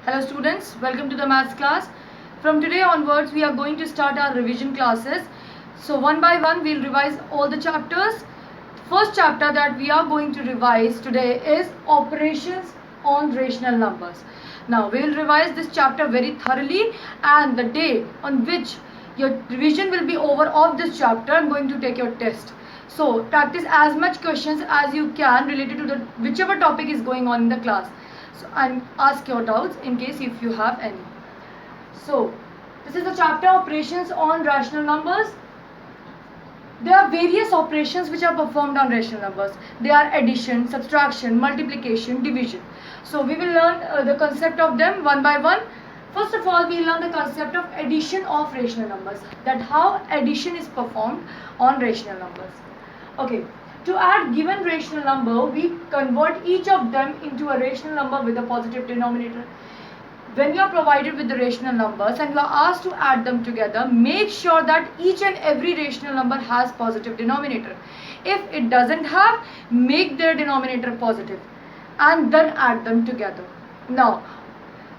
Hello students, welcome to the maths class. From today onwards we are going to start our revision classes. So one by one we'll revise all the chapters. First chapter that we are going to revise today is operations on rational numbers. Now we'll revise this chapter very thoroughly, and the day on which your revision will be over of this chapter, I'm going to take your test. So practice as much questions as you can related to the whichever topic is going on in the class. So and ask your doubts in case if you have any. So this is the chapter operations on rational numbers. There are various operations which are performed on rational numbers. They are addition, subtraction, multiplication, division. So we will learn the concept of them one by one. First of all, we learn the concept of addition of rational numbers. That how addition is performed on rational numbers. Okay. To add given rational number, we convert each of them into a rational number with a positive denominator. When you are provided with the rational numbers and you are asked to add them together, make sure that each and every rational number has positive denominator. If it doesn't have, make their denominator positive and then add them together. Now,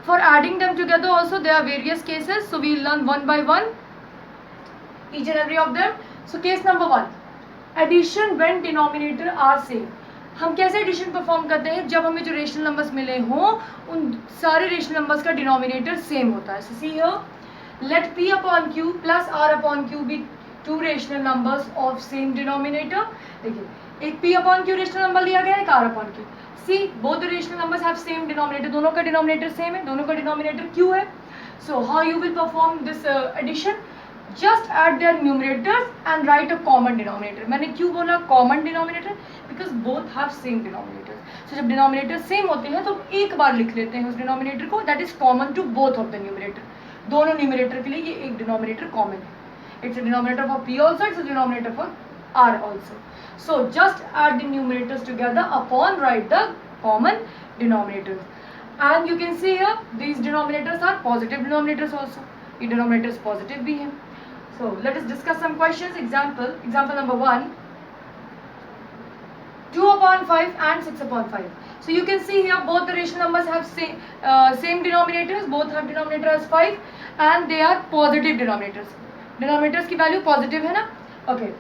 for adding them together also there are various cases, so we will learn one by one each and every of them. So case number 1, addition when denominator are same. हम कैसे addition perform करते हैं? जब हमें जो rational numbers मिले हों उन सारे रेशनल नंबर्स का डिनोमिनेटर सेम होता है. So see here let p upon q plus r upon q be two rational numbers of same denominator. देखिए एक p upon q rational number लिया गया है, एक r upon q. See both the rational numbers have same denominator. दोनों का denominator same है, दोनों का डिनोमिनेटर q है. So how you will perform this addition? Just add their numerators and write a common denominator. मैंने क्यों बोला common denominator? Because both have same denominators. So जब denominator same होते हैं तो एक बार लिख लेते हैं उस denominator को. That is common to both of the numerator. दोनों numerator के लिए ये एक denominator common है. It's a denominator for p also. It's a denominator for r also. So just add the numerators together upon write the common denominators. And you can see here these denominators are positive denominators also. ये denominators positive भी हैं. So let us discuss some questions. Example number 1, 2 upon 5 and 6 upon 5. So you can see here both the rational numbers have same denominators. Both have denominator as 5 and they are positive denominators. Denominators की value positive है ना? Okay.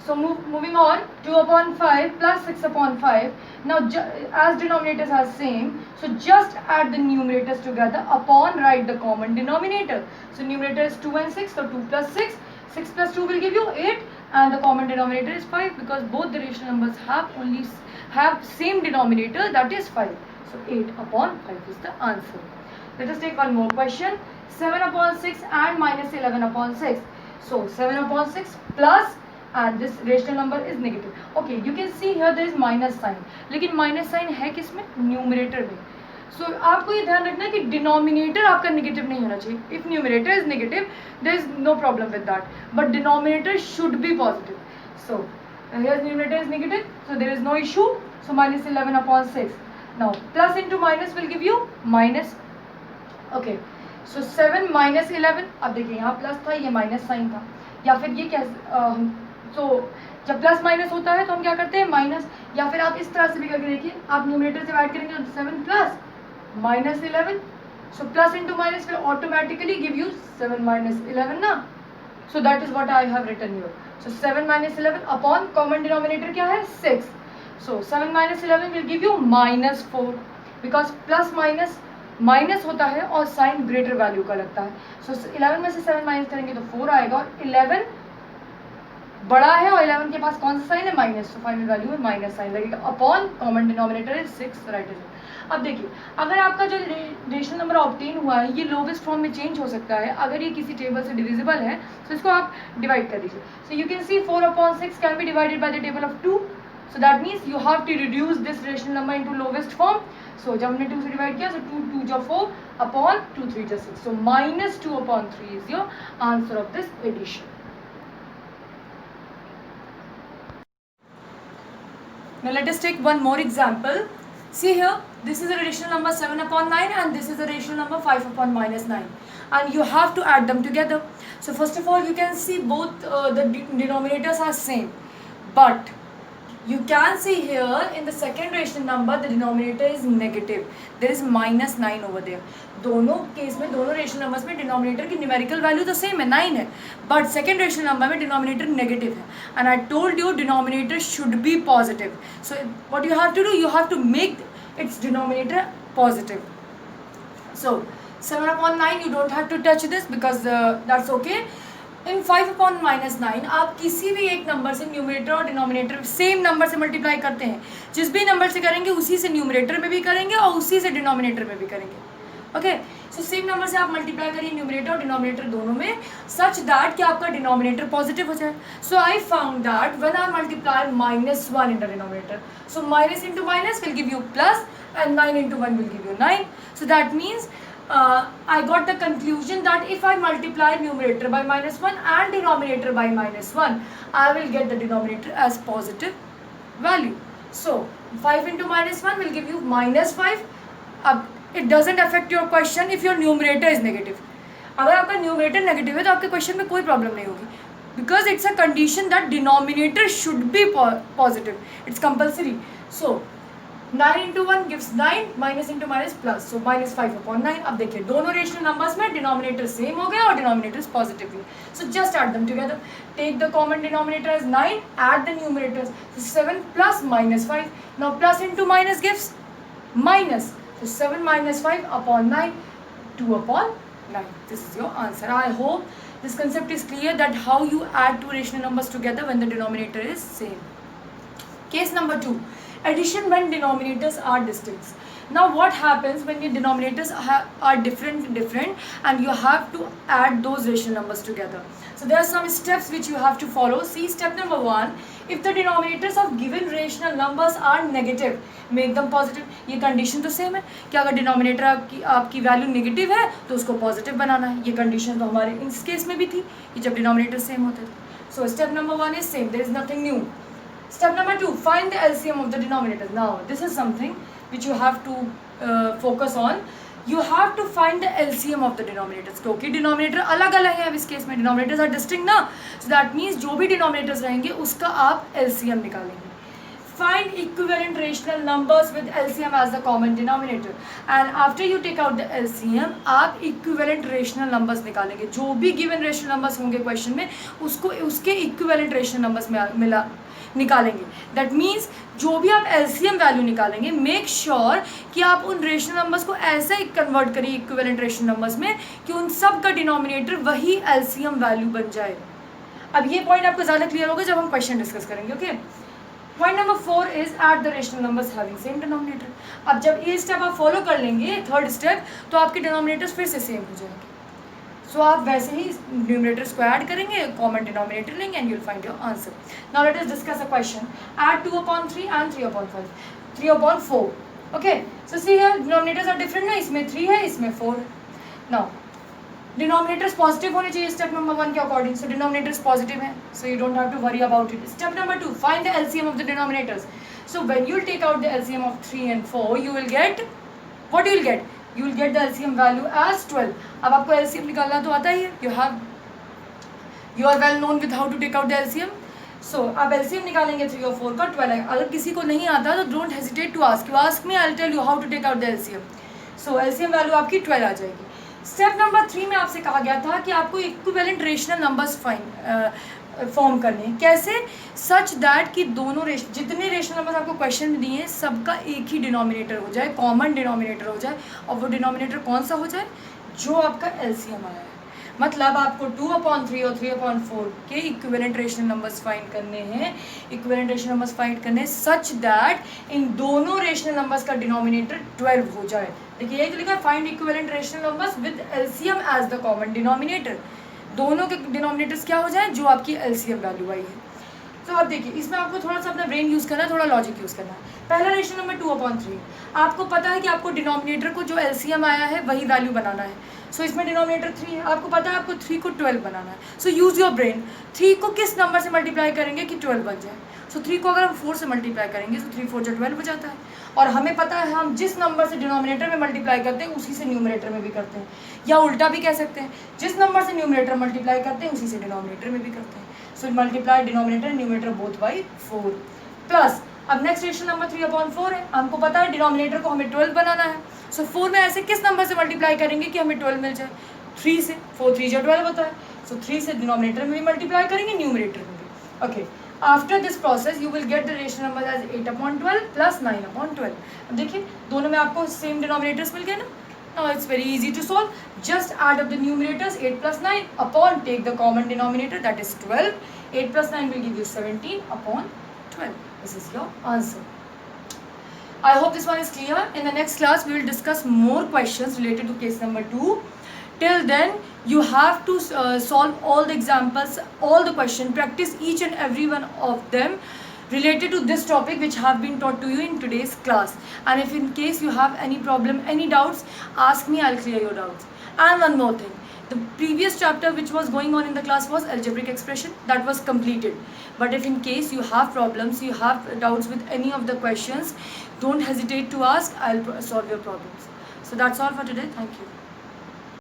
So moving on, 2 upon 5 plus 6 upon 5. Now as denominators are same, so just add the numerators together upon write the common denominator. So numerator is 2 and 6, so 2 plus 6. 6 plus 2 will give you 8 and the common denominator is 5 because both the rational numbers have same denominator, that is 5. So 8 upon 5 is the answer. Let us take one more question. 7 upon 6 and minus 11 upon 6. So 7 upon 6 plus and this rational number is negative. Okay, you can see here there is minus sign. लेकिन minus sign है किसमें? Numerator में. So आपको ये ध्यान रखना है कि denominator आपका negative नहीं होना चाहिए. If numerator is negative, there is no problem with that. But denominator should be positive. So here numerator is negative, so there is no issue. So minus 11 upon 6. Now plus into minus will give you minus. Okay. So 7 minus 11. अब देखिए यहाँ plus था, ये minus sign था. या फिर ये क्या? तो जब प्लस माइनस होता है तो हम क्या करते हैं? माइनस. या फिर आप इस तरह से भी करके देखिए, आप न्यूमरेटर से ऐड करेंगे तो 7 plus minus 11. So plus into minus will automatically give you 7 minus 11 ना. So that is what I have written here. So 7 minus 11 upon common denominator क्या है? 6. So 7 minus 11 will give you minus 4 because plus minus minus होता है और sign greater value का लगता है. सो 11 में से 7 माइनस करेंगे तो 4 आएगा और 11 बड़ा है और 11 के पास कौन सा साइन है? माइनस. तो फाइनल वैल्यू में माइनस साइन लगेगा upon common denominator is 6. Right is. अब देखिए अगर आपका जो रेशनल नंबर ऑब्टेन हुआ है ये लोवेस्ट फॉर्म में चेंज हो सकता है. अगर ये किसी टेबल से डिविजिबल है तो इसको आप डिवाइड कर दीजिए. So you can see 4 upon 6 can be divided by the table of 2. So that means you have to reduce this rational number into lowest form. So जब हमने 2 से डिवाइड किया, सो 2 2 जा 4 अपॉन 2 3 जा 6. So minus 2 upon 3 is your answer of this addition. Now let us take one more example. See here, this is a rational number 7 upon 9 and this is a rational number 5 upon minus 9. And you have to add them together. So first of all, you can see both the denominators are same. But You can see here in the second rational number the denominator is negative. There is -9 over there. दोनों case में, दोनों rational numbers में denominator की numerical value तो same है, 9 है, but second rational number में denominator negative है. And I told you denominator should be positive. So what you have to do, you have to make its denominator positive. So 7/9 you don't have to touch this because that's okay. इन 5/-9 आप किसी भी एक number से numerator और denominator same number से multiply करते हैं. जिस भी नंबर से करेंगे उसी से न्यूमरेटर में भी करेंगे और उसी से डिनोमिनेटर में भी करेंगे. ओके, सो सेम नंबर से आप मल्टीप्लाई करिए न्यूमरेटर और डिनोमिनेटर दोनों में, सच दैट कि आपका डिनोमिनेटर पॉजिटिव हो जाए. So I found that when I multiply -1 in the denominator, so minus into minus will give you plus and 9 into 1 will give you 9. So that means I got the conclusion that if I multiply numerator by -1 and denominator by -1, I will get the denominator as positive value. So 5 into -1 will give you -5. It doesn't affect your question if your numerator is negative. अगर आपका numerator negative है तो आपके question में कोई problem नहीं होगी, because it's a condition that denominator should be positive. It's compulsory. So 9 into 1 gives 9, minus into minus plus, so -5/9. अब देखिए दोनों रेशनल नंबर्स में डिनोमिनेटर सेम हो गया और डिनोमिनेटर्स पॉजिटिव हुए. So just add them together. Take the common denominator as 9, add the numerators. 7 plus -5. Now plus into minus gives minus. So 7 minus 5/9, 2/9. This is your answer. I hope this concept is clear that how you add two rational numbers together when the denominator is same. Case number 2. Addition when denominators are distinct. Now what happens when your denominators are different and you have to add those rational numbers together. So there are some steps which you have to follow. See step number 1. If the denominators of given rational numbers are negative, make them positive. ये condition तो same है कि अगर denominator आपकी value negative है तो उसको positive बनाना है. ये condition तो हमारे इस case में भी थी कि जब denominator same होते थे. So step number 1 is same. There is nothing new. Step number 2, find the LCM of the denominators. Now this is something which you have to focus on. You have to find the LCM of the denominators, क्योंकि denominator अलग अलग है. अब इस case में denominators are distinct ना, so that means जो भी डिनोमिनेटर्स रहेंगे उसका आप LCM निकालेंगे. Find equivalent rational numbers with LCM as the common denominator. And after you take out the LCM, आप equivalent rational numbers निकालेंगे. जो भी given rational numbers होंगे क्वेश्चन में उसको उसके equivalent rational numbers में निकालेंगे. दैट मीन्स जो भी आप LCM वैल्यू निकालेंगे, मेक श्योर कि आप उन रेशनल नंबर्स को ऐसे ही कन्वर्ट करिए इक्विवेलेंट रेशनल नंबर्स में कि उन सब का डिनोमिनेटर वही LCM वैल्यू बन जाए. अब ये पॉइंट आपको ज़्यादा क्लियर होगा जब हम क्वेश्चन डिस्कस करेंगे. Okay, point number 4 is at the rational numbers having same denominator. अब जब ये स्टेप आप फॉलो कर लेंगे, थर्ड स्टेप, तो आपके डिनोमिनेटर्स फिर से सेम हो जाएंगे. सो आप वैसे ही न्यूमरेटर्स को ऐड करेंगे, कॉमन डिनोमिनेटर लेंगे and you will find your answer. Now let us discuss a question. Add 2/3 and 3/5, 3/4. Okay, so see here denominators are different ना, इसमें 3 है, इसमें 4 है. नाउ डिनोमिनेटर्स पॉजिटिव होने चाहिए स्टेप नंबर 1 के अकॉर्डिंग. सो डिनोमिनेटर्स पॉजिटिव है, so you don't have to worry about it. Step number 2, find the LCM of the denominators. So when you will take out the LCM of 3 and 4, you will get what you will get. You will get the LCM value as 12. अब आपको LCM निकालना तो आता ही है. You are well known with how to take out the LCM. So आप LCM निकालेंगे 3 और 4 का 12 है. अगर किसी को नहीं आता तो don't hesitate to ask. You ask me, I'll tell you how to take out the LCM. So LCM value आपकी 12 आ जाएगी. स्टेप नंबर 3 में आपसे कहा गया था कि आपको इक्विवेलेंट रेशनल नंबर्स फॉर्म करने हैं. कैसे? सच दैट कि दोनों जितने रेशनल नंबर्स आपको क्वेश्चन में दिए हैं सबका एक ही डिनोमिनेटर हो जाए, कॉमन डिनोमिनेटर हो जाए. और वो डिनोमिनेटर कौन सा हो जाए? जो आपका LCM आया है. मतलब आपको 2/3 और 3/4 के इक्विवेलेंट रेशनल नंबर्स फाइंड करने हैं. इक्विवेलेंट रेशनल नंबर्स फाइंड करने हैं सच दैट इन दोनों रेशनल नंबर्स का डिनोमिनेटर 12 हो जाए. देखिए यही तो लिखा है, find equivalent rational numbers with LCM as the common denominator. दोनों के डिनोमिनेटर्स क्या हो जाए? जो आपकी LCM वैल्यू आई है. तो अब देखिए इसमें आपको थोड़ा सा अपना ब्रेन यूज़ करना है, थोड़ा लॉजिक यूज़ करना है. पहला रेशनल नंबर 2/3. आपको पता है कि आपको डिनोमिनेटर को जो LCM आया है वही वैल्यू बनाना है. सो इसमें डिनोमिनेटर 3 है, आपको पता है आपको 3 को 12 बनाना है. So use your brain. 3 को किस नंबर से मल्टीप्लाई करेंगे कि 12 बन जाए? सो 3 को अगर हम 4 से मल्टीप्लाई करेंगे तो 3 4 जो 12 हो जाता है. और हमें पता है हम जिस नंबर से डिनोमिनेटर में मल्टीप्लाई करते हैं उसी से न्यूमरेटर में भी करते हैं. या उल्टा भी कह सकते हैं, जिस नंबर से न्यूमरेटर मल्टीप्लाई करते हैं उसी से डिनोमिनेटर में भी करते हैं. So multiply denominator numerator both by 4. Plus अब नेक्स्ट रेशियो नंबर 3/4 है, हमको पता है डिनोमिनेटर को हमें 12 बनाना है। सो 4 में ऐसे किस नंबर से मल्टीप्लाई करेंगे कि हमें 12 मिल जाए? 3 से। 4 3 जो 12 होता है। सो 3 से डिनोमिनेटर में भी मल्टीप्लाई करेंगे, न्यूमरेटर में भी। Okay, after this process you will get the ratio number as 8/12 plus 9/12। अब देखिए दोनों में आपको सेम डिनोमिनेटर्स मिल गए ना। Now it's very easy to solve. Just add up the numerators 8 plus 9 upon take the common denominator, that is 12. 8 plus 9 will give you 17 upon 12. This is your answer. I hope this one is clear. In the next class we will discuss more questions related to case number 2. Till then you have to solve all the examples, all the questions, practice each and every one of them related to this topic which have been taught to you in today's class. And if in case you have any problem, any doubts, ask me, I'll clear your doubts. And one more thing, the previous chapter which was going on in the class was algebraic expression, that was completed. But if in case you have problems, you have doubts with any of the questions, don't hesitate to ask, I'll solve your problems. So that's all for today. Thank you.